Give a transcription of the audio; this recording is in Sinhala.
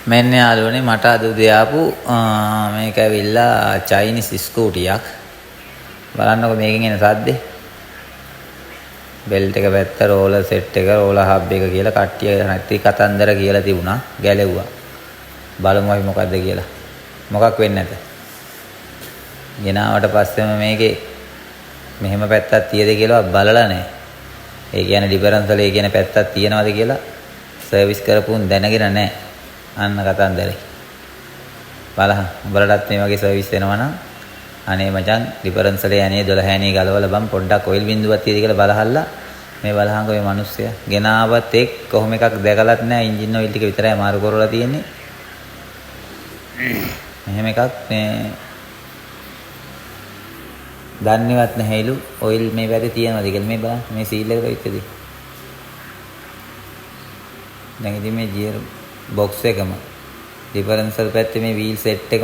මෙන්න යාළුවනේ මට අද උදේ ආපු මේක ඇවිල්ලා චයිනීස් ස්කූටියක්. බලන්නකො මේකෙන් එන සද්දේ. බෙල්ට් එක පැත්ත රෝලර් සෙට් එක රෝලර් හබ් එක කියලා කට්ටිය නැති කතන්දර කියලා තිබුණා. ගැලෙව්වා. බලමු අපි මොකද්ද කියලා. මොකක් වෙන්නේ නැත. ගෙනාවට පස්සෙම මේකේ මෙහෙම පැත්තක් තියද කියලා බලලා නැහැ. ඒ කියන්නේ ඩිෆරන්ෂල් ඒ කියන පැත්තක් තියනවාද කියලා සර්විස් කරපුන් දැනගෙන නැහැ. අන්න කතන්දරේ. බලහන් උඹලටත් මේ වගේ සර්විස් වෙනවා නම් අනේ මචං ඩිෆරන්ෂල් යන්නේ 12 හැණේ ගලවලා බම් පොඩ්ඩක් ඔයිල් බින්දුවක් තියෙද කියලා බලහල්ලා මේ බලහන්කො මේ මිනිස්සයා ගෙනාවත් එක් කොහොම එකක් දැකලත් නැහැ. එන්ජින් ඔයිල් ටික විතරයි මාරු කරලා තියෙන්නේ. මෙහෙම එකක් මේ දන්නේවත් නැහැලු ඔයිල් මේ පැත්තේ තියෙනවද කියලා මේ බලන්න මේ සීල් එක වෙයිද දැන් ඉතින් මේ ගියර් බොක්ස් එකම ඩිෆරන්ෂල් පැත්තේ මේ වීල් සෙට් එකම